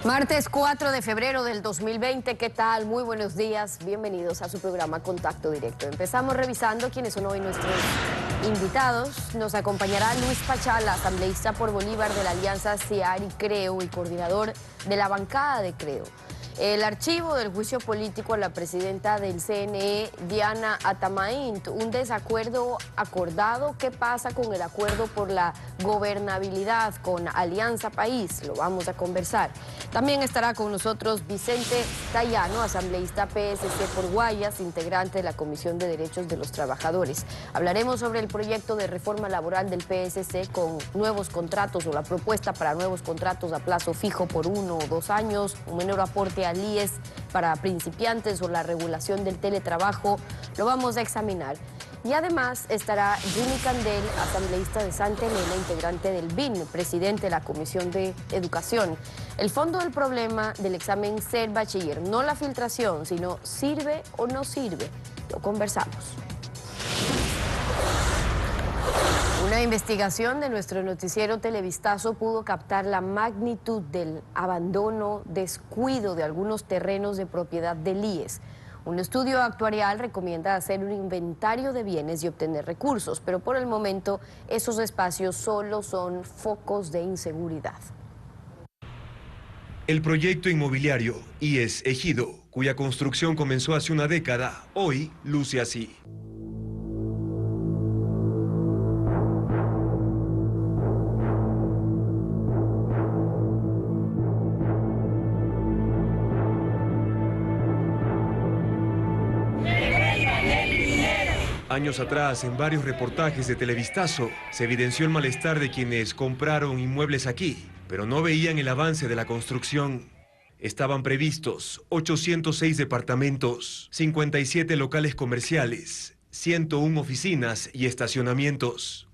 Martes 4 de febrero del 2020, ¿qué tal? Muy buenos días, bienvenidos a su programa Contacto Directo. Empezamos revisando quiénes son hoy nuestros invitados. Nos acompañará Luis Pachala, asambleísta por Bolívar de la Alianza CIAR y Creo y coordinador de la bancada de Creo. El archivo del juicio político a la presidenta del CNE, Diana Atamaint, un desacuerdo acordado. ¿Qué pasa con el acuerdo por la gobernabilidad con Alianza País? Lo vamos a conversar. También estará con nosotros Vicente Tayano, asambleísta PSC por Guayas, integrante de la Comisión de Derechos de los Trabajadores. Hablaremos sobre el proyecto de reforma laboral del PSC con nuevos contratos o la propuesta para nuevos contratos a plazo fijo por 1 o 2 años, un menor aporte al IES para principiantes o la regulación del teletrabajo. Lo vamos a examinar. Y además estará Jimmy Candel, asambleísta de Santa Elena, integrante del BIN, presidente de la Comisión de Educación. El fondo del problema del examen SER Bachiller, no la filtración, sino ¿sirve o no sirve? Lo conversamos. Una investigación de nuestro noticiero Televistazo pudo captar la magnitud del abandono, descuido de algunos terrenos de propiedad del IES. Un estudio actuarial recomienda hacer un inventario de bienes y obtener recursos, pero por el momento esos espacios solo son focos de inseguridad. El proyecto inmobiliario IES Ejido, cuya construcción comenzó hace una década, hoy luce así. Años atrás, en varios reportajes de Televistazo, se evidenció el malestar de quienes compraron inmuebles aquí, pero no veían el avance de la construcción. Estaban previstos 806 departamentos, 57 locales comerciales, 101 oficinas y estacionamientos.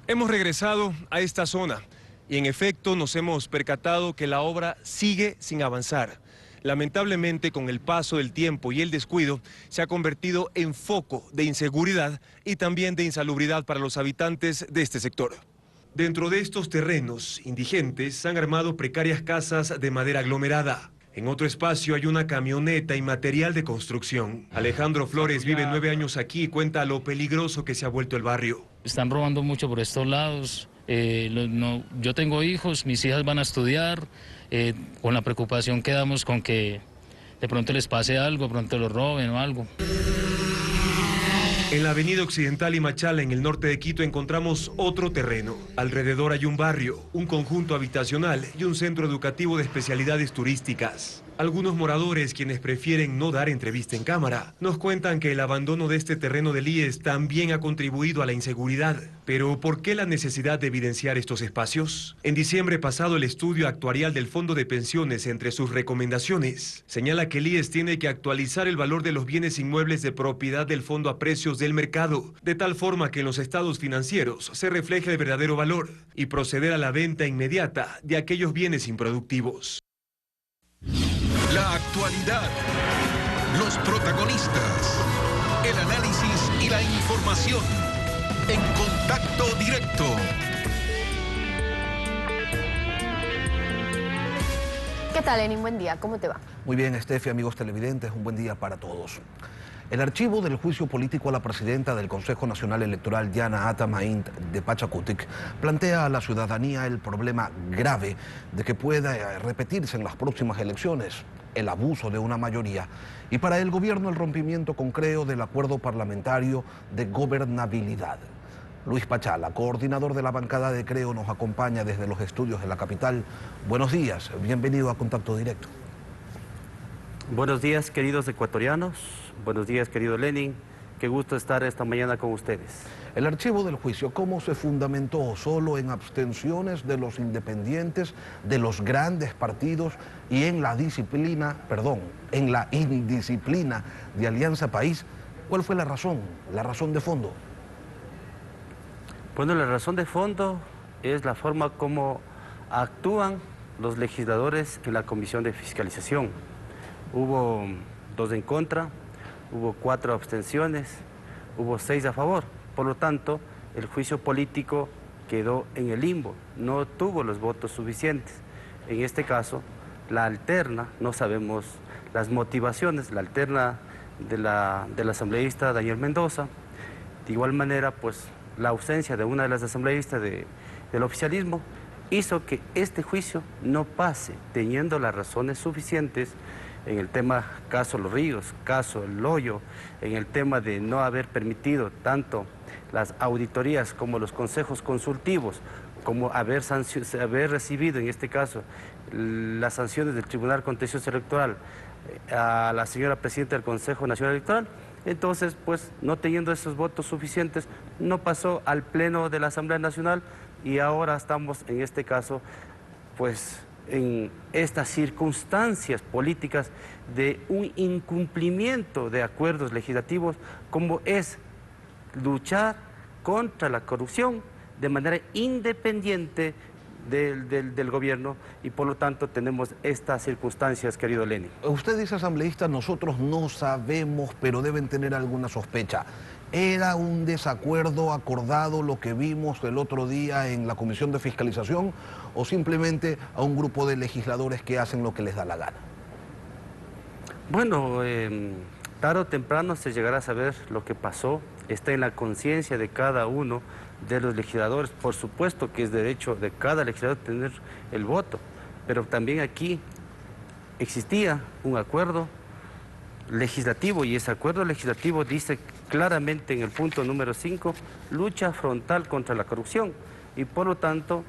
Hemos regresado a esta zona y en efecto nos hemos percatado que la obra sigue sin avanzar. Lamentablemente, con el paso del tiempo y el descuido, se ha convertido en foco de inseguridad y también de insalubridad para los habitantes de este sector. Dentro de estos terrenos, indigentes han armado precarias casas de madera aglomerada. En otro espacio hay una camioneta y material de construcción. Alejandro Flores vive 9 años aquí y cuenta lo peligroso que se ha vuelto el barrio. Están robando mucho por estos lados. Yo tengo hijos, mis hijas van a estudiar, con la preocupación quedamos con que de pronto les pase algo, de pronto los roben o algo. En la avenida Occidental y Machala, en el norte de Quito, encontramos otro terreno. Alrededor hay un barrio, un conjunto habitacional y un centro educativo de especialidades turísticas. Algunos moradores, quienes prefieren no dar entrevista en cámara, nos cuentan que el abandono de este terreno del IES también ha contribuido a la inseguridad. Pero, ¿por qué la necesidad de evidenciar estos espacios? En diciembre pasado, el estudio actuarial del Fondo de Pensiones, entre sus recomendaciones, señala que el IES tiene que actualizar el valor de los bienes inmuebles de propiedad del fondo a precios del mercado, de tal forma que en los estados financieros se refleje el verdadero valor y proceder a la venta inmediata de aquellos bienes improductivos. La actualidad, los protagonistas, el análisis y la información en Contacto Directo. ¿Qué tal, Lenin? Buen día, ¿cómo te va? Muy bien, Estefi, amigos televidentes, un buen día para todos. El archivo del juicio político a la presidenta del Consejo Nacional Electoral, Diana Atamaint de Pachacutic, plantea a la ciudadanía el problema grave de que pueda repetirse en las próximas elecciones el abuso de una mayoría y para el gobierno el rompimiento con Creo del acuerdo parlamentario de gobernabilidad. Luis Pachala, coordinador de la bancada de Creo, nos acompaña desde los estudios de la capital. Buenos días, bienvenido a Contacto Directo. Buenos días, queridos ecuatorianos. Buenos días, querido Lenin. Qué gusto estar esta mañana con ustedes. El archivo del juicio, ¿cómo se fundamentó? ¿Solo en abstenciones de los independientes, de los grandes partidos y en la indisciplina de Alianza País? ¿Cuál fue la razón de fondo? Bueno, la razón de fondo es la forma como actúan los legisladores en la Comisión de Fiscalización. Hubo 2 en contra, hubo 4 abstenciones, hubo 6 a favor. Por lo tanto, el juicio político quedó en el limbo, no tuvo los votos suficientes. En este caso, la alterna, no sabemos las motivaciones, la alterna del asambleísta Daniel Mendoza. De igual manera, pues la ausencia de una de las asambleístas del oficialismo hizo que este juicio no pase, teniendo las razones suficientes en el tema caso Los Ríos, caso El Hoyo, en el tema de no haber permitido tanto las auditorías como los consejos consultivos, como haber recibido en este caso las sanciones del Tribunal Contencioso Electoral a la señora presidenta del Consejo Nacional Electoral. Entonces, pues, no teniendo esos votos suficientes, no pasó al Pleno de la Asamblea Nacional y ahora estamos, en este caso, pues, en estas circunstancias políticas de un incumplimiento de acuerdos legislativos, como es luchar contra la corrupción de manera independiente del gobierno, y por lo tanto tenemos estas circunstancias, querido Lenin. Usted dice, asambleísta, nosotros no sabemos, pero deben tener alguna sospecha. ¿Era un desacuerdo acordado lo que vimos el otro día en la Comisión de Fiscalización o simplemente a un grupo de legisladores que hacen lo que les da la gana? Bueno, tarde o temprano se llegará a saber lo que pasó, está en la conciencia de cada uno de los legisladores. Por supuesto que es derecho de cada legislador tener el voto, pero también aquí existía un acuerdo legislativo y ese acuerdo legislativo dice claramente en el punto número 5, lucha frontal contra la corrupción, y por lo tanto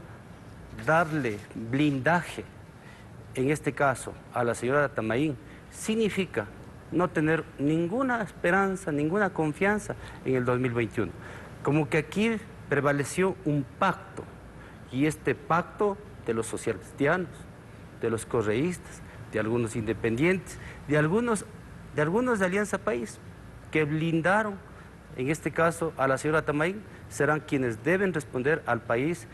darle blindaje, en este caso a la señora Atamaín, significa no tener ninguna esperanza, ninguna confianza en el 2021. Como que aquí prevaleció un pacto, y este pacto de los socialcristianos, de los correístas, de algunos independientes, de algunos de Alianza País, que blindaron, en este caso, a la señora Atamaín, serán quienes deben responder al país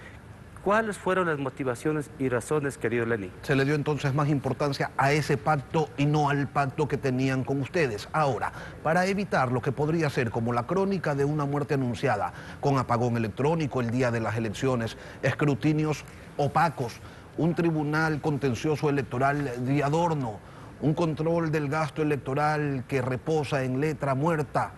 cuáles fueron las motivaciones y razones, querido Lenin. Se le dio entonces más importancia a ese pacto y no al pacto que tenían con ustedes. Ahora, para evitar lo que podría ser como la crónica de una muerte anunciada, con apagón electrónico el día de las elecciones, escrutinios opacos, un tribunal contencioso electoral de adorno, un control del gasto electoral que reposa en letra muerta,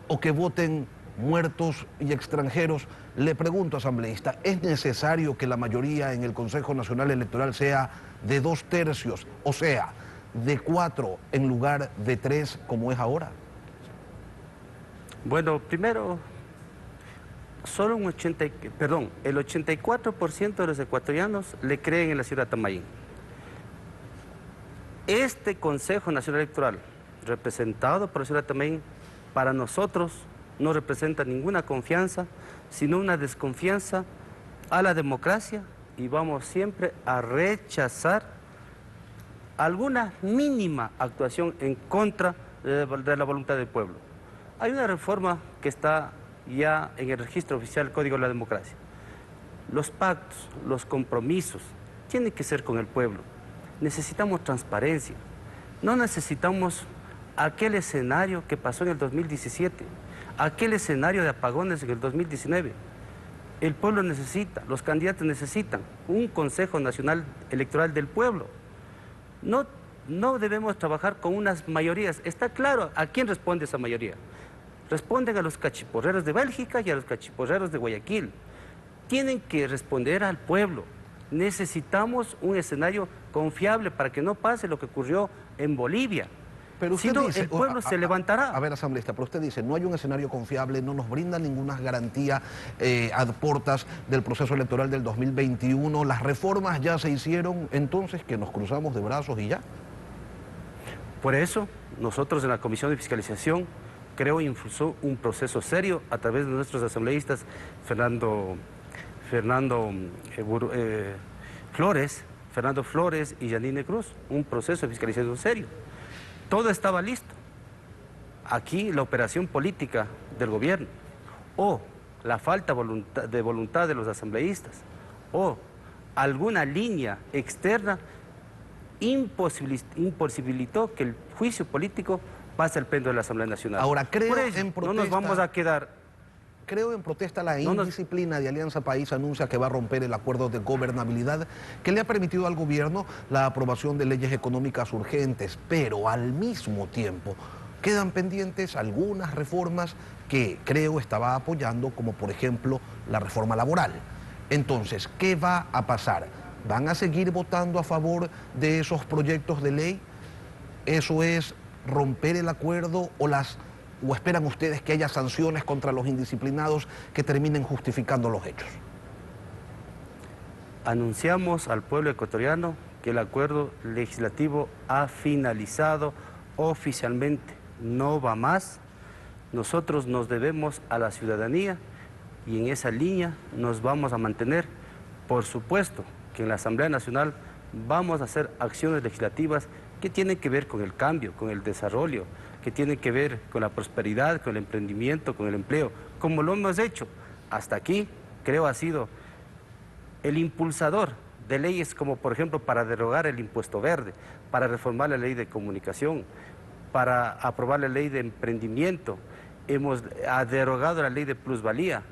o que voten muertos y extranjeros, le pregunto, asambleísta, ¿es necesario que la mayoría en el Consejo Nacional Electoral sea de 2/3, o sea, de 4 en lugar de 3 como es ahora? Bueno, primero, solo el 84% de los ecuatorianos le creen en la señora Atamaín. Este Consejo Nacional Electoral, representado por la señora Atamaín, para nosotros no representa ninguna confianza, sino una desconfianza a la democracia, y vamos siempre a rechazar alguna mínima actuación en contra de la voluntad del pueblo. Hay una reforma que está ya en el registro oficial del Código de la Democracia. Los pactos, los compromisos, tienen que ser con el pueblo. Necesitamos transparencia, no necesitamos aquel escenario que pasó en el 2017, aquel escenario de apagones en el 2019. El pueblo necesita, los candidatos necesitan un Consejo Nacional Electoral del pueblo. No debemos trabajar con unas mayorías. Está claro a quién responde esa mayoría. Responden a los cachiporreros de Bélgica y a los cachiporreros de Guayaquil. Tienen que responder al pueblo. Necesitamos un escenario confiable para que no pase lo que ocurrió en Bolivia. Pero usted dice, el pueblo se levantará. A ver, asambleísta, pero usted dice, no hay un escenario confiable, no nos brinda ninguna garantía a puertas del proceso electoral del 2021, las reformas ya se hicieron, entonces que nos cruzamos de brazos y ya. Por eso, nosotros en la Comisión de Fiscalización, creo, impulsó un proceso serio a través de nuestros asambleístas, Fernando Flores y Yanine Cruz, un proceso de fiscalización serio. Todo estaba listo. Aquí la operación política del gobierno, o la falta de voluntad de los asambleístas, o alguna línea externa, imposibilitó que el juicio político pase al pleno de la Asamblea Nacional. Ahora, creo Por ello, en protesta, no nos vamos a quedar Creo en protesta la No nos- indisciplina de Alianza País anuncia que va a romper el acuerdo de gobernabilidad que le ha permitido al gobierno la aprobación de leyes económicas urgentes, pero al mismo tiempo quedan pendientes algunas reformas que Creo estaba apoyando, como por ejemplo la reforma laboral. Entonces, ¿qué va a pasar? ¿Van a seguir votando a favor de esos proyectos de ley? ¿Eso es romper el acuerdo o esperan ustedes que haya sanciones contra los indisciplinados que terminen justificando los hechos? Anunciamos al pueblo ecuatoriano que el acuerdo legislativo ha finalizado oficialmente, no va más. Nosotros nos debemos a la ciudadanía y en esa línea nos vamos a mantener. Por supuesto que en la Asamblea Nacional vamos a hacer acciones legislativas que tienen que ver con el cambio, con el desarrollo, que tienen que ver con la prosperidad, con el emprendimiento, con el empleo, como lo hemos hecho. Hasta aquí, Creo, ha sido el impulsador de leyes como, por ejemplo, para derogar el impuesto verde, para reformar la ley de comunicación, para aprobar la ley de emprendimiento. Hemos derogado la ley de plusvalía.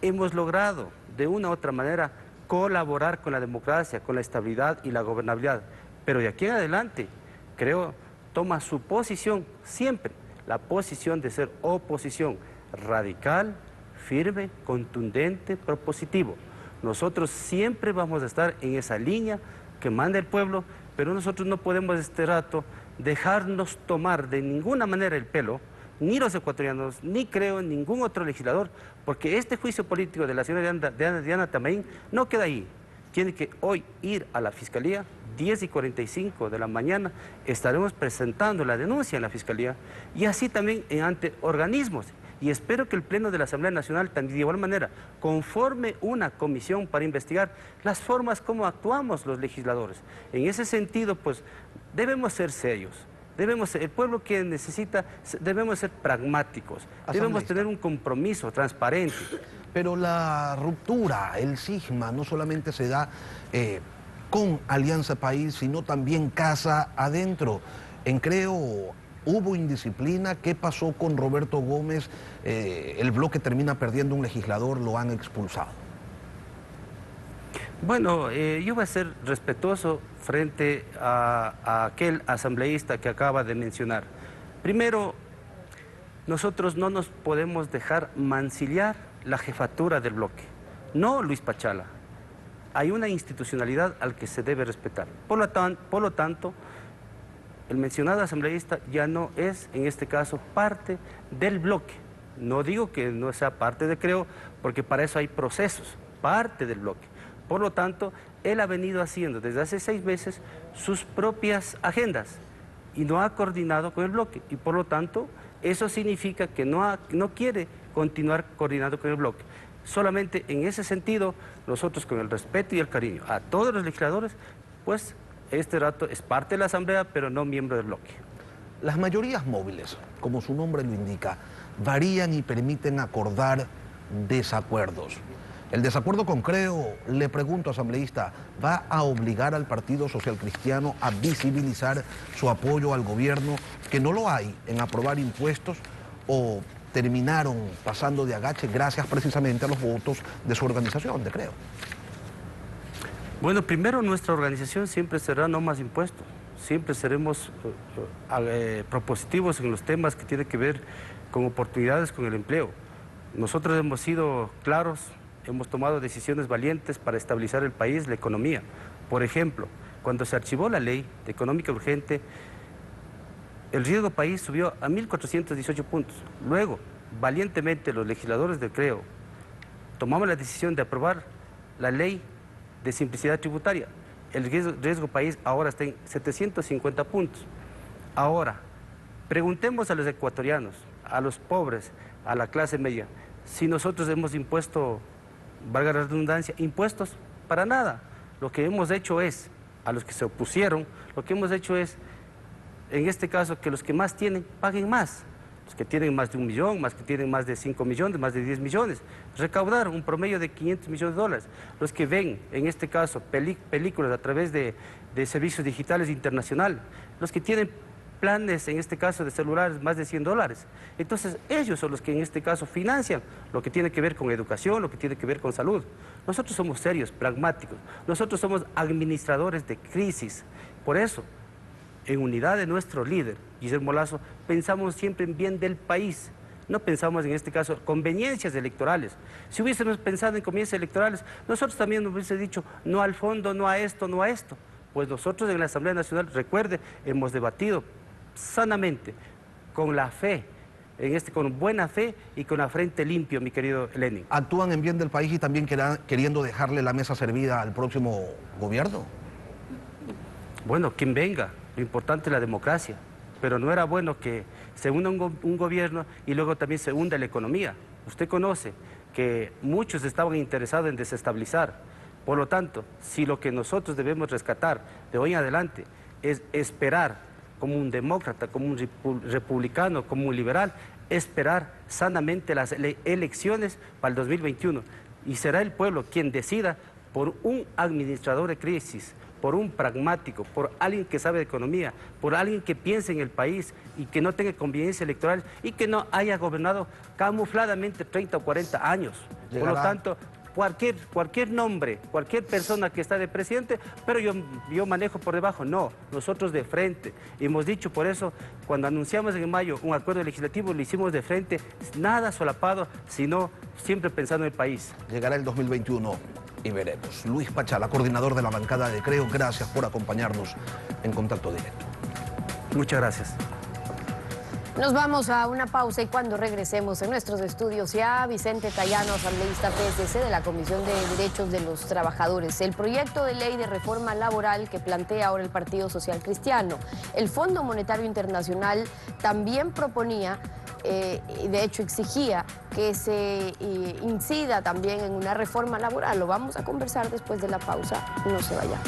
Hemos logrado, de una u otra manera, colaborar con la democracia, con la estabilidad y la gobernabilidad. Pero de aquí en adelante, Creo, toma su posición siempre, la posición de ser oposición radical, firme, contundente, propositivo. Nosotros siempre vamos a estar en esa línea que manda el pueblo, pero nosotros no podemos este rato dejarnos tomar de ninguna manera el pelo, ni los ecuatorianos, ni Creo, ningún otro legislador, porque este juicio político de la señora Diana Tamaín no queda ahí. Tiene que hoy ir a la Fiscalía, 10:45 de la mañana, estaremos presentando la denuncia en la Fiscalía y así también ante organismos. Y espero que el Pleno de la Asamblea Nacional también de igual manera conforme una comisión para investigar las formas como actuamos los legisladores. En ese sentido, pues, debemos ser serios. El pueblo que necesita, debemos ser pragmáticos, debemos tener un compromiso transparente. Pero la ruptura, el cisma, no solamente se da con Alianza País, sino también casa adentro. En Creo hubo indisciplina. ¿Qué pasó con Roberto Gómez? El bloque termina perdiendo un legislador, lo han expulsado. Bueno, yo voy a ser respetuoso frente a aquel asambleísta que acaba de mencionar. Primero, nosotros no nos podemos dejar mancillar la jefatura del bloque. No Luis Pachala. Hay una institucionalidad al que se debe respetar. Por lo tanto, el mencionado asambleísta ya no es, en este caso, parte del bloque. No digo que no sea parte de Creo, porque para eso hay procesos, parte del bloque. Por lo tanto, él ha venido haciendo desde hace 6 meses sus propias agendas y no ha coordinado con el bloque. Y por lo tanto, eso significa que no quiere continuar coordinando con el bloque. Solamente en ese sentido, nosotros con el respeto y el cariño a todos los legisladores, pues este rato es parte de la Asamblea, pero no miembro del bloque. Las mayorías móviles, como su nombre lo indica, varían y permiten acordar desacuerdos. El desacuerdo con Creo, le pregunto, asambleísta, ¿va a obligar al Partido Social Cristiano a visibilizar su apoyo al gobierno, que no lo hay en aprobar impuestos, o terminaron pasando de agache gracias precisamente a los votos de su organización, de Creo? Bueno, primero nuestra organización siempre será no más impuestos. Siempre seremos propositivos en los temas que tienen que ver con oportunidades, con el empleo. Nosotros hemos sido claros, hemos tomado decisiones valientes para estabilizar el país, la economía. Por ejemplo, cuando se archivó la ley de económica urgente, el riesgo país subió a 1.418 puntos. Luego, valientemente los legisladores del Creo tomamos la decisión de aprobar la ley de simplicidad tributaria. El riesgo país ahora está en 750 puntos. Ahora, preguntemos a los ecuatorianos, a los pobres, a la clase media, si nosotros hemos impuesto, valga la redundancia, impuestos para nada. Lo que hemos hecho es, a los que se opusieron, lo que hemos hecho es, en este caso, que los que más tienen paguen más. Los que tienen más de 1 millón, más que tienen más de 5 millones, más de 10 millones. Recaudar un promedio de 500 millones de dólares. Los que ven, en este caso, películas a través de servicios digitales internacionales. Los que tienen planes, en este caso de celulares, más de $100. Entonces, ellos son los que en este caso financian lo que tiene que ver con educación, lo que tiene que ver con salud. Nosotros somos serios, pragmáticos. Nosotros somos administradores de crisis. Por eso, en unidad de nuestro líder, Guillermo Lasso, pensamos siempre en bien del país. No pensamos en este caso conveniencias electorales. Si hubiésemos pensado en conveniencias electorales, nosotros también nos hubiese dicho no al fondo, no a esto, no a esto. Pues nosotros en la Asamblea Nacional, recuerde, hemos debatido sanamente, con la fe, con buena fe y con la frente limpio, mi querido Lenin. ¿Actúan en bien del país y también queriendo dejarle la mesa servida al próximo gobierno? Bueno, quien venga, lo importante es la democracia, pero no era bueno que se hunda un gobierno y luego también se hunda la economía. Usted conoce que muchos estaban interesados en desestabilizar. Por lo tanto, si lo que nosotros debemos rescatar de hoy en adelante es esperar como un demócrata, como un republicano, como un liberal, esperar sanamente las elecciones para el 2021. Y será el pueblo quien decida por un administrador de crisis, por un pragmático, por alguien que sabe de economía, por alguien que piense en el país y que no tenga conveniencia electoral y que no haya gobernado camufladamente 30 o 40 años. Por lo tanto, cualquier nombre, cualquier persona que está de presidente, pero yo manejo por debajo. No, nosotros de frente. Hemos dicho por eso, cuando anunciamos en mayo un acuerdo legislativo, lo hicimos de frente, nada solapado, sino siempre pensando en el país. Llegará el 2021 y veremos. Luis Pachala, coordinador de la bancada de Creo, gracias por acompañarnos en Contacto Directo. Muchas gracias. Nos vamos a una pausa y cuando regresemos en nuestros estudios ya Vicente Tayano, asambleísta PSC de la Comisión de Derechos de los Trabajadores. El proyecto de ley de reforma laboral que plantea ahora el Partido Social Cristiano. El Fondo Monetario Internacional también proponía, de hecho exigía, que se incida también en una reforma laboral. Lo vamos a conversar después de la pausa. No se vaya.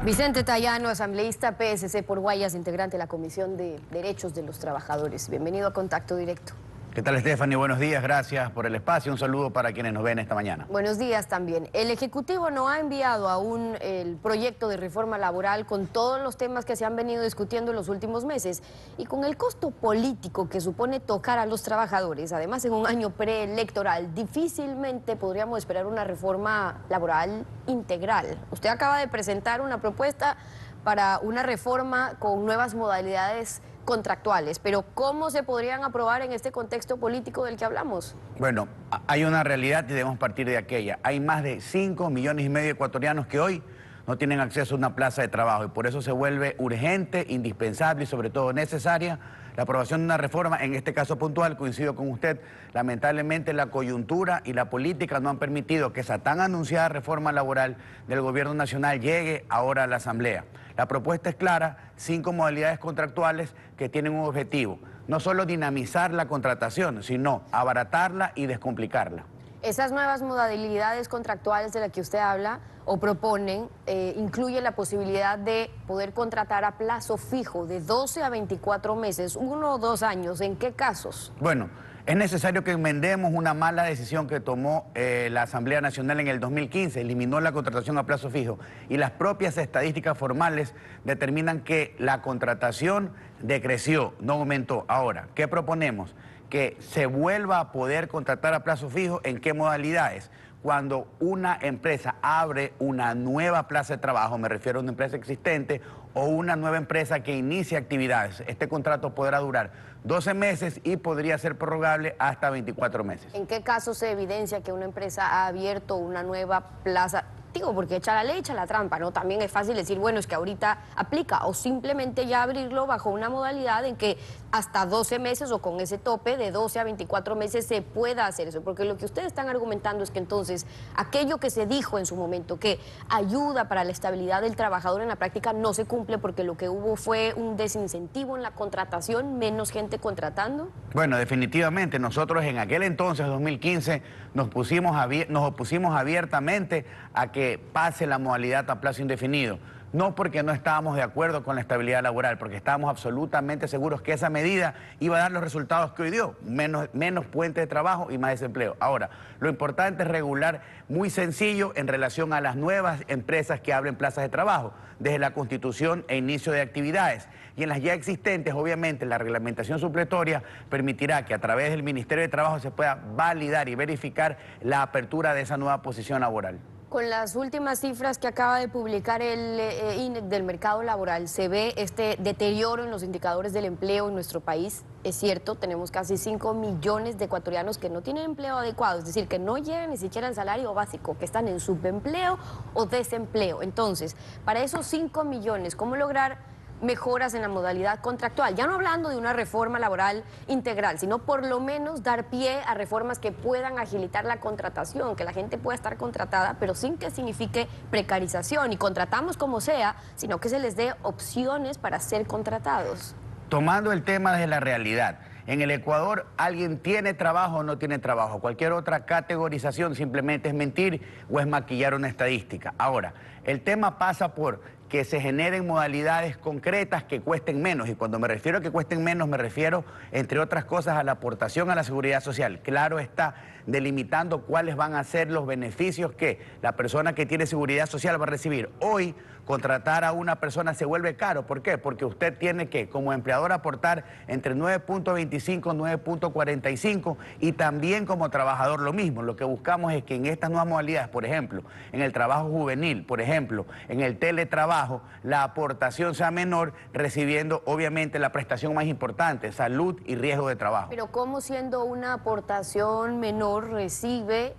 Vicente Tayano, asambleísta PSC por Guayas, integrante de la Comisión de Derechos de los Trabajadores. Bienvenido a Contacto Directo. ¿Qué tal, Stephanie? Buenos días, gracias por el espacio. Un saludo para quienes nos ven esta mañana. Buenos días también. El Ejecutivo no ha enviado aún el proyecto de reforma laboral con todos los temas que se han venido discutiendo en los últimos meses y con el costo político que supone tocar a los trabajadores, además en un año preelectoral, difícilmente podríamos esperar una reforma laboral integral. Usted acaba de presentar una propuesta para una reforma con nuevas modalidades contractuales, pero ¿cómo se podrían aprobar en este contexto político del que hablamos? Bueno, hay una realidad y debemos partir de aquella. Hay más de 5,5 millones de ecuatorianos que hoy no tienen acceso a una plaza de trabajo y por eso se vuelve urgente, indispensable y sobre todo necesaria la aprobación de una reforma, en este caso puntual, coincido con usted, lamentablemente la coyuntura y la política no han permitido que esa tan anunciada reforma laboral del gobierno nacional llegue ahora a la Asamblea. La propuesta es clara, 5 modalidades contractuales que tienen un objetivo, no solo dinamizar la contratación, sino abaratarla y descomplicarla. Esas nuevas modalidades contractuales de las que usted habla o proponen incluyen la posibilidad de poder contratar a plazo fijo de 12 a 24 meses, 1 o 2 años. ¿En qué casos? Bueno, es necesario que enmendemos una mala decisión que tomó la Asamblea Nacional en el 2015, eliminó la contratación a plazo fijo y las propias estadísticas formales determinan que la contratación decreció, no aumentó. Ahora, ¿qué proponemos? Que se vuelva a poder contratar a plazo fijo. ¿En qué modalidades? Cuando una empresa abre una nueva plaza de trabajo, me refiero a una empresa existente o una nueva empresa que inicie actividades. Este contrato podrá durar 12 meses y podría ser prorrogable hasta 24 meses. ¿En qué caso se evidencia que una empresa ha abierto una nueva plaza? Digo, porque echa la ley, echa la trampa, ¿no? También es fácil decir, bueno, es que ahorita aplica, o simplemente ya abrirlo bajo una modalidad en que hasta 12 meses o con ese tope de 12 a 24 meses se pueda hacer eso. Porque lo que ustedes están argumentando es que entonces aquello que se dijo en su momento, que ayuda para la estabilidad del trabajador en la práctica, no se cumple porque lo que hubo fue un desincentivo en la contratación, menos gente contratando. Bueno, definitivamente, nosotros en aquel entonces, 2015, nos opusimos abiertamente a que pase la modalidad a plazo indefinido. no porque no estábamos de acuerdo con la estabilidad laboral, porque estábamos absolutamente seguros que esa medida iba a dar los resultados que hoy dio, menos puente de trabajo y más desempleo. Ahora, lo importante es regular muy sencillo en relación a las nuevas empresas que abren plazas de trabajo, desde la constitución e inicio de actividades. Y en las ya existentes, obviamente, la reglamentación supletoria permitirá que a través del Ministerio de Trabajo se pueda validar y verificar la apertura de esa nueva posición laboral. Con las últimas cifras que acaba de publicar el INEC del mercado laboral, se ve este deterioro en los indicadores del empleo en nuestro país. Es cierto, tenemos casi 5 millones de ecuatorianos que no tienen empleo adecuado, es decir, que no llegan ni siquiera al salario básico, que están en subempleo o desempleo. Entonces, para esos 5 millones, ¿cómo lograr mejoras en la modalidad contractual? Ya no hablando de una reforma laboral integral, sino por lo menos dar pie a reformas que puedan agilitar la contratación, que la gente pueda estar contratada, pero sin que signifique precarización, y contratamos como sea, sino que se les dé opciones para ser contratados. Tomando el tema desde la realidad, en el Ecuador alguien tiene trabajo o no tiene trabajo. Cualquier otra categorización simplemente es mentir o es maquillar una estadística. Ahora, el tema pasa por que se generen modalidades concretas que cuesten menos. Y cuando me refiero a que cuesten menos, me refiero, entre otras cosas, a la aportación a la seguridad social. Claro está, delimitando cuáles van a ser los beneficios que la persona que tiene seguridad social va a recibir. Hoy, contratar a una persona se vuelve caro. ¿Por qué? Porque usted tiene que, como empleador, aportar entre 9.25 y 9.45 y también como trabajador lo mismo. Lo que buscamos es que en estas nuevas modalidades, por ejemplo, en el trabajo juvenil, por ejemplo, en el teletrabajo, la aportación sea menor, recibiendo obviamente la prestación más importante, salud y riesgo de trabajo. Pero ¿cómo siendo una aportación menor recibe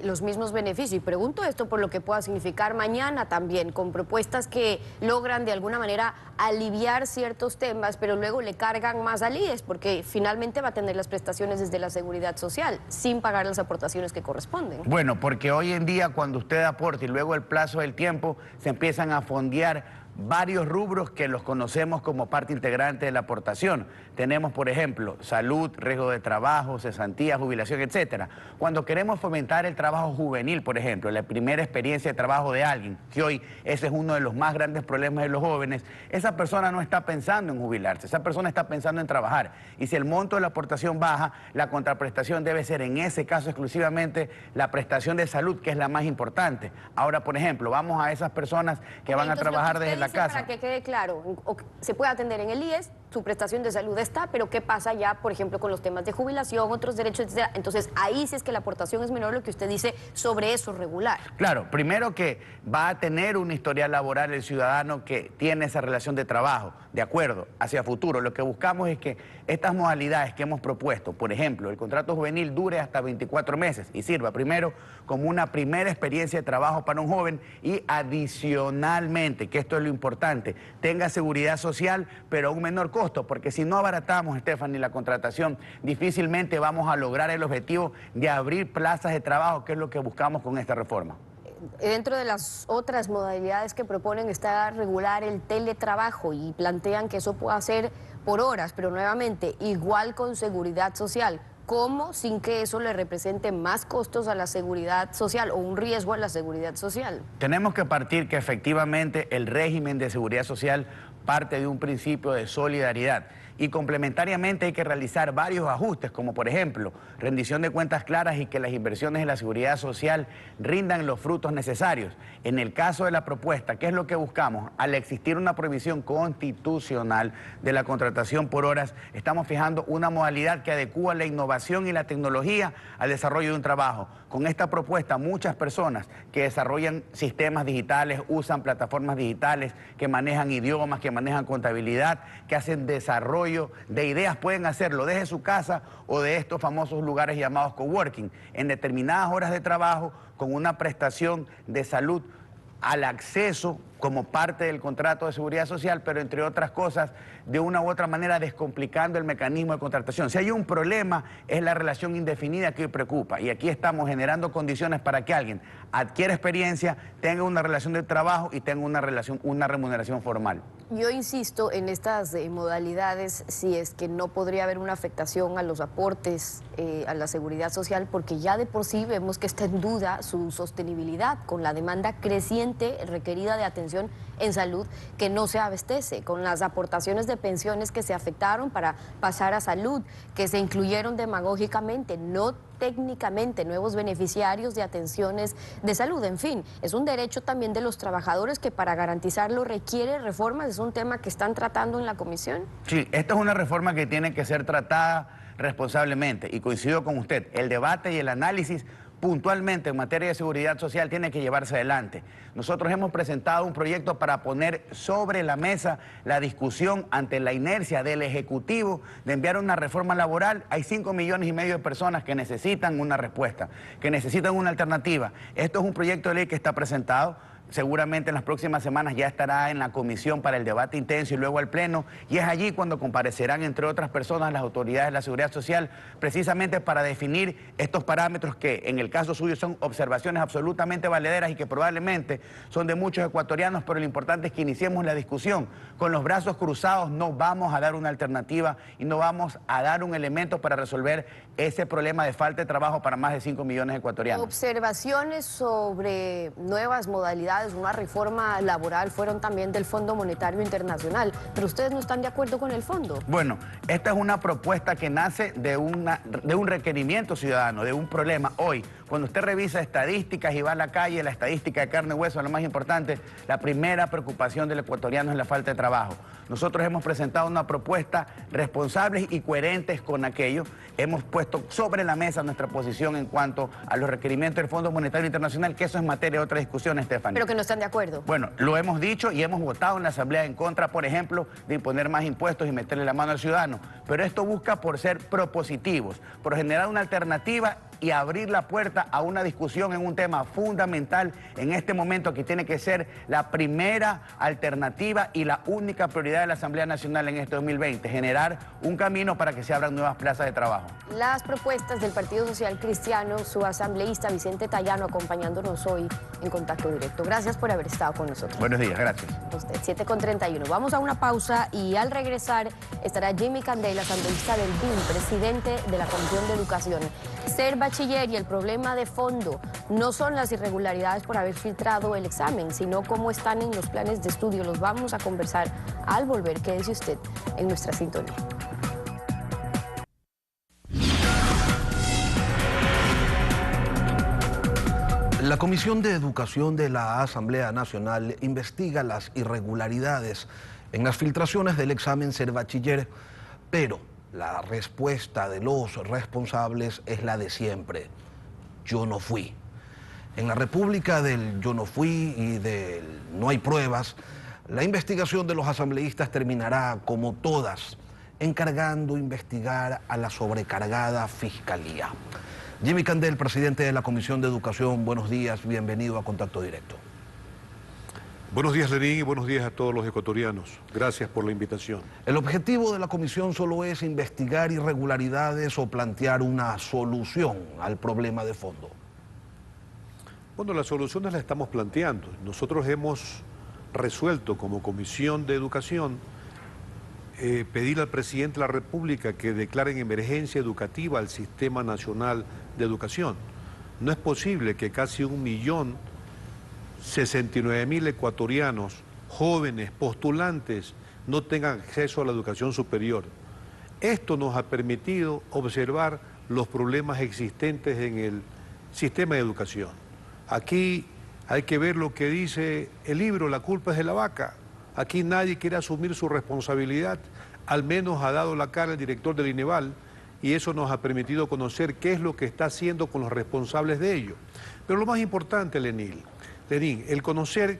los mismos beneficios? Y pregunto esto por lo que pueda significar mañana también, con propuestas que logran de alguna manera aliviar ciertos temas, pero luego le cargan más al IES, porque finalmente va a tener las prestaciones desde la seguridad social, sin pagar las aportaciones que corresponden. Bueno, porque hoy en día cuando usted aporta y luego el plazo del tiempo, se empiezan a fondear varios rubros que los conocemos como parte integrante de la aportación. Tenemos, por ejemplo, salud, riesgo de trabajo, cesantía, jubilación, etcétera. Cuando queremos fomentar el trabajo juvenil, por ejemplo, la primera experiencia de trabajo de alguien, que hoy ese es uno de los más grandes problemas de los jóvenes, esa persona no está pensando en jubilarse, esa persona está pensando en trabajar. Y si el monto de la aportación baja, la contraprestación debe ser en ese caso exclusivamente la prestación de salud, que es la más importante. Ahora, por ejemplo, vamos a esas personas que van a trabajar desde la casa. Para que quede claro, se puede atender en el IES, su prestación de salud está, pero ¿qué pasa ya, por ejemplo, con los temas de jubilación, otros derechos, etcétera? Entonces, ahí sí es que la aportación es menor, lo que usted dice sobre eso regular. Claro, primero que va a tener un historial laboral el ciudadano que tiene esa relación de trabajo, de acuerdo, hacia futuro. Lo que buscamos es que estas modalidades que hemos propuesto, por ejemplo, el contrato juvenil dure hasta 24 meses y sirva primero como una primera experiencia de trabajo para un joven y adicionalmente, que esto es lo importante, tenga seguridad social, pero a un menor costo, porque si no abaratamos, Stephanie, la contratación, difícilmente vamos a lograr el objetivo de abrir plazas de trabajo, que es lo que buscamos con esta reforma. Dentro de las otras modalidades que proponen está regular el teletrabajo y plantean que eso pueda ser por horas, pero nuevamente igual con seguridad social. ¿Cómo sin que eso le represente más costos a la seguridad social o un riesgo a la seguridad social? Tenemos que partir que efectivamente el régimen de seguridad social parte de un principio de solidaridad y complementariamente hay que realizar varios ajustes, como por ejemplo, rendición de cuentas claras y que las inversiones en la seguridad social rindan los frutos necesarios. En el caso de la propuesta, ¿qué es lo que buscamos? Al existir una prohibición constitucional de la contratación por horas, estamos fijando una modalidad que adecúa la innovación y la tecnología al desarrollo de un trabajo. Con esta propuesta, muchas personas que desarrollan sistemas digitales, usan plataformas digitales, que manejan idiomas, que manejan contabilidad, que hacen desarrollo de ideas, pueden hacerlo desde su casa o de estos famosos lugares llamados coworking, en determinadas horas de trabajo, con una prestación de salud al acceso como parte del contrato de seguridad social, pero entre otras cosas, de una u otra manera descomplicando el mecanismo de contratación. Si hay un problema, es la relación indefinida que hoy preocupa, y aquí estamos generando condiciones para que alguien adquiera experiencia, tenga una relación de trabajo y tenga una remuneración formal. Yo insisto en estas modalidades, si es que no podría haber una afectación a los aportes a la seguridad social, porque ya de por sí vemos que está en duda su sostenibilidad con la demanda creciente requerida de atención en salud que no se abastece, con las aportaciones de pensiones que se afectaron para pasar a salud, que se incluyeron demagógicamente, no técnicamente, nuevos beneficiarios de atenciones de salud. En fin, es un derecho también de los trabajadores que para garantizarlo requiere reformas. Es un tema que están tratando en la comisión. Sí, esta es una reforma que tiene que ser tratada responsablemente, y coincido con usted, el debate y el análisis puntualmente en materia de seguridad social tiene que llevarse adelante. Nosotros hemos presentado un proyecto para poner sobre la mesa la discusión ante la inercia del Ejecutivo de enviar una reforma laboral. Hay 5,5 millones de personas que necesitan una respuesta, que necesitan una alternativa. Esto es un proyecto de ley que está presentado. Seguramente en las próximas semanas ya estará en la comisión para el debate intenso y luego al pleno, y es allí cuando comparecerán, entre otras personas, las autoridades de la seguridad social, precisamente para definir estos parámetros que en el caso suyo son observaciones absolutamente valederas y que probablemente son de muchos ecuatorianos, pero lo importante es que iniciemos la discusión. Con los brazos cruzados no vamos a dar una alternativa y no vamos a dar un elemento para resolver ese problema de falta de trabajo para más de 5 millones de ecuatorianos. Observaciones sobre nuevas modalidades, una reforma laboral, fueron también del Fondo Monetario Internacional, pero ustedes no están de acuerdo con el fondo. Bueno, esta es una propuesta que nace de un requerimiento ciudadano, de un problema. Hoy, cuando usted revisa estadísticas y va a la calle, la estadística de carne y hueso, lo más importante, la primera preocupación del ecuatoriano es la falta de trabajo. Nosotros hemos presentado una propuesta responsables y coherentes con aquello. Hemos puesto sobre la mesa nuestra posición en cuanto a los requerimientos del Fondo Monetario Internacional, que eso es materia de otra discusión, Estefanía. Pero que no están de acuerdo. Bueno, lo hemos dicho y hemos votado en la Asamblea en contra, por ejemplo, de imponer más impuestos y meterle la mano al ciudadano. Pero esto busca por ser propositivos, por generar una alternativa y abrir la puerta a una discusión en un tema fundamental en este momento, que tiene que ser la primera alternativa y la única prioridad de la Asamblea Nacional en este 2020, generar un camino para que se abran nuevas plazas de trabajo. Las propuestas del Partido Social Cristiano, su asambleísta Vicente Tayano acompañándonos hoy en Contacto Directo. Gracias por haber estado con nosotros. Buenos días, gracias. A usted, 7:31. Vamos a una pausa y al regresar estará Jimmy Candel, asambleísta del BIM, presidente de la Comisión de Educación. Ser bachiller y el problema de fondo no son las irregularidades por haber filtrado el examen, sino cómo están en los planes de estudio. Los vamos a conversar al volver. Quédese usted en nuestra sintonía. La Comisión de Educación de la Asamblea Nacional investiga las irregularidades en las filtraciones del examen Ser Bachiller, pero la respuesta de los responsables es la de siempre: yo no fui. En la República del yo no fui y del no hay pruebas, la investigación de los asambleístas terminará, como todas, encargando investigar a la sobrecargada Fiscalía. Jimmy Candel, presidente de la Comisión de Educación, buenos días, bienvenido a Contacto Directo. Buenos días, Lenín, y buenos días a todos los ecuatorianos. Gracias por la invitación. ¿El objetivo de la comisión solo es investigar irregularidades o plantear una solución al problema de fondo? Bueno, las soluciones las estamos planteando. Nosotros hemos resuelto como Comisión de Educación pedir al presidente de la República que declare en emergencia educativa al Sistema Nacional de Educación. No es posible que casi 1.069.000 ecuatorianos, jóvenes, postulantes, no tengan acceso a la educación superior. Esto nos ha permitido observar los problemas existentes en el sistema de educación. Aquí hay que ver lo que dice el libro, La culpa es de la vaca. Aquí nadie quiere asumir su responsabilidad, al menos ha dado la cara el director del INEVAL, y eso nos ha permitido conocer qué es lo que está haciendo con los responsables de ello. Pero lo más importante, Lenín, el conocer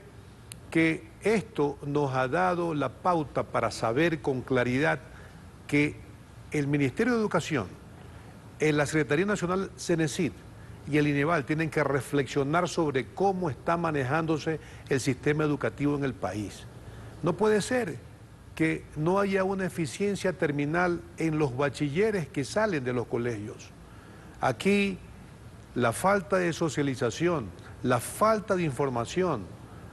que esto nos ha dado la pauta para saber con claridad que el Ministerio de Educación, la Secretaría Nacional CENESID y el INEVAL tienen que reflexionar sobre cómo está manejándose el sistema educativo en el país. No puede ser que no haya una eficiencia terminal en los bachilleres que salen de los colegios. Aquí la falta de socialización, la falta de información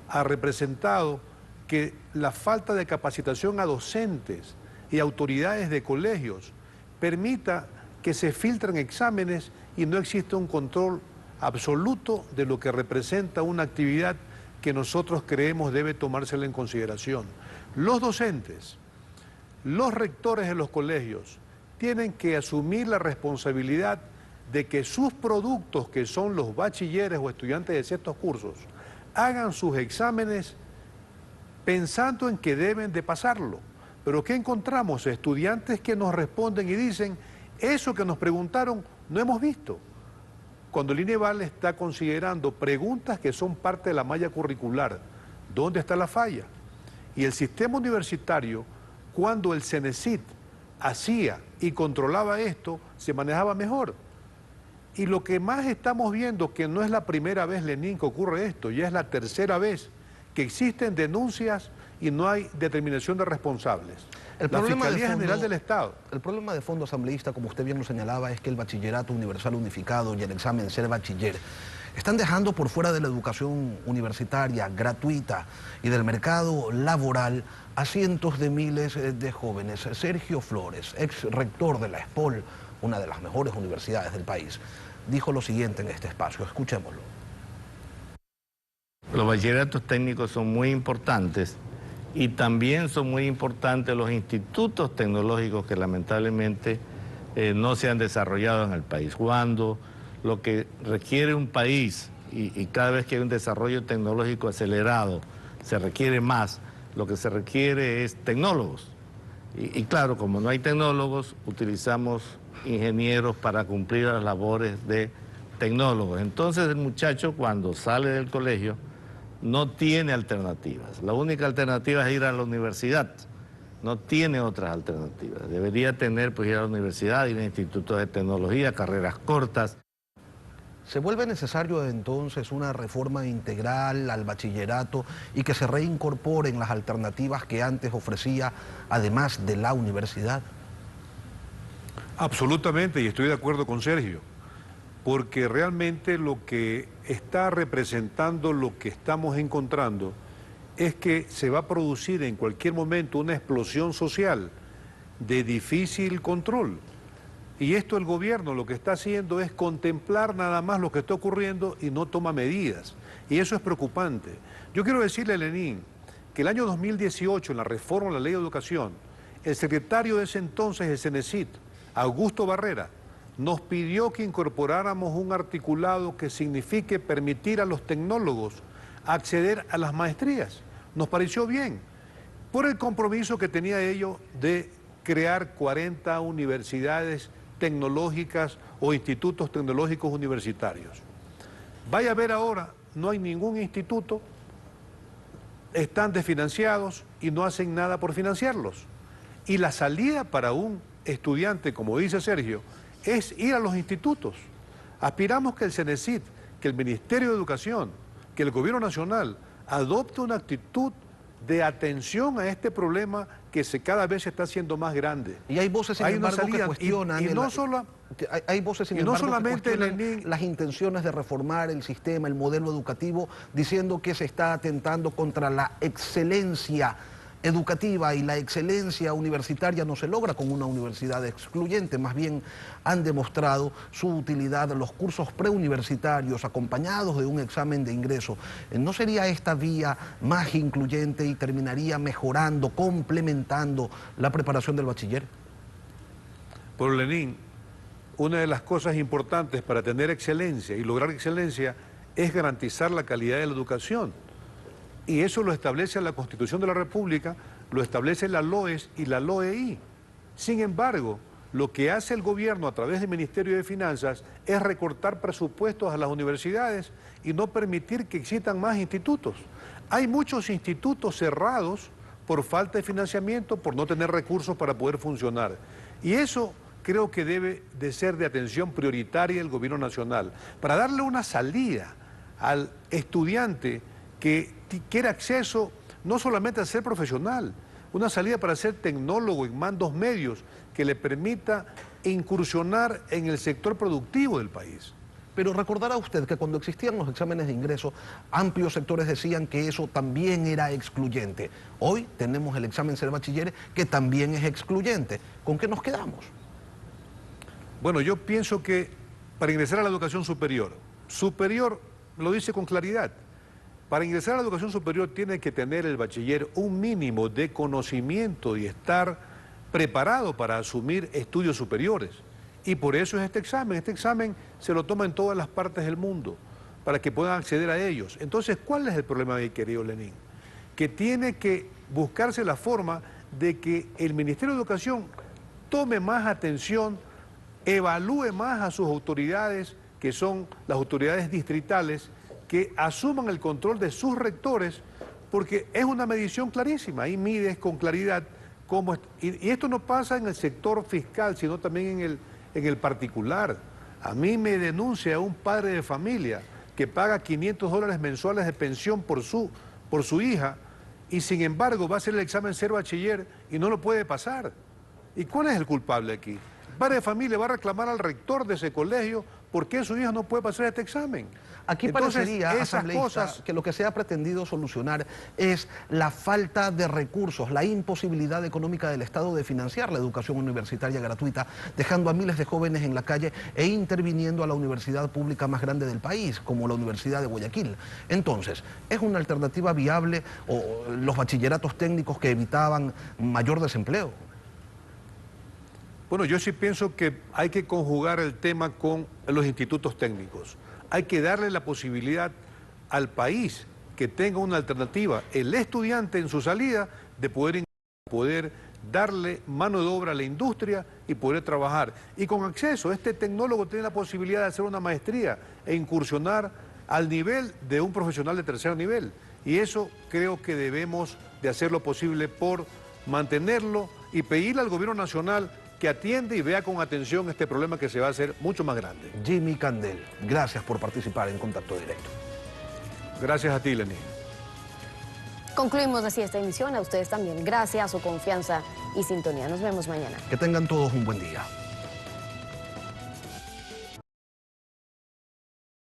ha representado que la falta de capacitación a docentes y autoridades de colegios permita que se filtren exámenes y no exista un control absoluto de lo que representa una actividad que nosotros creemos debe tomársela en consideración. Los docentes, los rectores de los colegios tienen que asumir la responsabilidad de que sus productos, que son los bachilleres o estudiantes de ciertos cursos, hagan sus exámenes pensando en que deben de pasarlo. Pero ¿qué encontramos? Estudiantes que nos responden y dicen, eso que nos preguntaron no hemos visto. Cuando el INEVAL está considerando preguntas que son parte de la malla curricular, ¿dónde está la falla? Y el sistema universitario, cuando el CENESID hacía y controlaba esto, se manejaba mejor. Y lo que más estamos viendo, que no es la primera vez, Lenín, que ocurre esto, ya es la tercera vez que existen denuncias y no hay determinación de responsables. La Fiscalía General del Estado. El problema de fondo, asambleísta, como usted bien lo señalaba, es que el bachillerato universal unificado y el examen ser bachiller están dejando por fuera de la educación universitaria gratuita y del mercado laboral a cientos de miles de jóvenes. Sergio Flores, ex rector de la ESPOL, una de las mejores universidades del país, dijo lo siguiente en este espacio. Escuchémoslo. Los bachilleratos técnicos son muy importantes y también son muy importantes los institutos tecnológicos que lamentablemente no se han desarrollado en el país. Cuando lo que requiere un país, y cada vez que hay un desarrollo tecnológico acelerado, se requiere más, lo que se requiere es tecnólogos. Y claro, como no hay tecnólogos, utilizamos ingenieros para cumplir las labores de tecnólogos. Entonces el muchacho cuando sale del colegio no tiene alternativas. La única alternativa es ir a la universidad. No tiene otras alternativas. Debería tener, pues, ir a la universidad, ir a institutos de tecnología, carreras cortas. ¿Se vuelve necesario entonces una reforma integral al bachillerato y que se reincorporen las alternativas que antes ofrecía, además de la universidad? Absolutamente, y estoy de acuerdo con Sergio, porque realmente lo que está representando, lo que estamos encontrando, es que se va a producir en cualquier momento una explosión social de difícil control. Y esto el gobierno lo que está haciendo es contemplar nada más lo que está ocurriendo y no toma medidas. Y eso es preocupante. Yo quiero decirle a Lenín que el año 2018, en la reforma de la Ley de Educación, el secretario de ese entonces del CENESID, Augusto Barrera, nos pidió que incorporáramos un articulado que signifique permitir a los tecnólogos acceder a las maestrías. Nos pareció bien, por el compromiso que tenía ello de crear 40 universidades tecnológicas o institutos tecnológicos universitarios. Vaya a ver ahora, no hay ningún instituto, están desfinanciados y no hacen nada por financiarlos. Y la salida para un estudiante, como dice Sergio, es ir a los institutos. Aspiramos que el CENESID, que el Ministerio de Educación, que el Gobierno Nacional adopte una actitud de atención a este problema que cada vez se está haciendo más grande. Y hay voces, sin embargo, que cuestionan... Hay voces, sin embargo, que cuestionan las intenciones de reformar el sistema, el modelo educativo, diciendo que se está atentando contra la excelencia educativa, y la excelencia universitaria no se logra con una universidad excluyente. Más bien han demostrado su utilidad los cursos preuniversitarios acompañados de un examen de ingreso. ¿No sería esta vía más incluyente y terminaría mejorando, complementando la preparación del bachiller? Por Lenín, una de las cosas importantes para tener excelencia y lograr excelencia es garantizar la calidad de la educación. Y eso lo establece la Constitución de la República, lo establece la LOES y la LOEI. Sin embargo, lo que hace el gobierno a través del Ministerio de Finanzas es recortar presupuestos a las universidades y no permitir que existan más institutos. Hay muchos institutos cerrados por falta de financiamiento, por no tener recursos para poder funcionar. Y eso creo que debe de ser de atención prioritaria del Gobierno Nacional, para darle una salida al estudiante que quiere acceso no solamente a ser profesional, una salida para ser tecnólogo en mandos medios que le permita incursionar en el sector productivo del país. Pero recordará usted que cuando existían los exámenes de ingreso, amplios sectores decían que eso también era excluyente. Hoy tenemos el examen Ser Bachiller, que también es excluyente. ¿Con qué nos quedamos? Bueno, yo pienso que para ingresar a la educación superior, lo dice con claridad, para ingresar a la educación superior tiene que tener el bachiller un mínimo de conocimiento y estar preparado para asumir estudios superiores. Y por eso es este examen se lo toma en todas las partes del mundo, para que puedan acceder a ellos. Entonces, ¿cuál es el problema, mi querido Lenín? Que tiene que buscarse la forma de que el Ministerio de Educación tome más atención, evalúe más a sus autoridades, que son las autoridades distritales, que asuman el control de sus rectores, porque es una medición clarísima, ahí mides con claridad cómo... Y esto no pasa en el sector fiscal, sino también en el particular. A mí me denuncia un padre de familia que paga $500 mensuales de pensión por su hija, y sin embargo va a hacer el examen Ser Bachiller y no lo puede pasar. ¿Y cuál es el culpable aquí? El padre de familia va a reclamar al rector de ese colegio por qué su hija no puede pasar este examen. Aquí parecería, asambleísta, que lo que se ha pretendido solucionar es la falta de recursos, la imposibilidad económica del Estado de financiar la educación universitaria gratuita, dejando a miles de jóvenes en la calle e interviniendo a la universidad pública más grande del país, como la Universidad de Guayaquil. Entonces, ¿es una alternativa viable o los bachilleratos técnicos que evitaban mayor desempleo? Bueno, yo sí pienso que hay que conjugar el tema con los institutos técnicos. Hay que darle la posibilidad al país que tenga una alternativa, el estudiante en su salida, de poder darle mano de obra a la industria y poder trabajar. Y con acceso, este tecnólogo tiene la posibilidad de hacer una maestría e incursionar al nivel de un profesional de tercer nivel. Y eso creo que debemos de hacer lo posible por mantenerlo y pedirle al gobierno nacional que atiende y vea con atención este problema que se va a hacer mucho más grande. Jimmy Candel, gracias por participar en Contacto Directo. Gracias a ti, Lenín. Concluimos así esta emisión. A ustedes también. Gracias a su confianza y sintonía. Nos vemos mañana. Que tengan todos un buen día.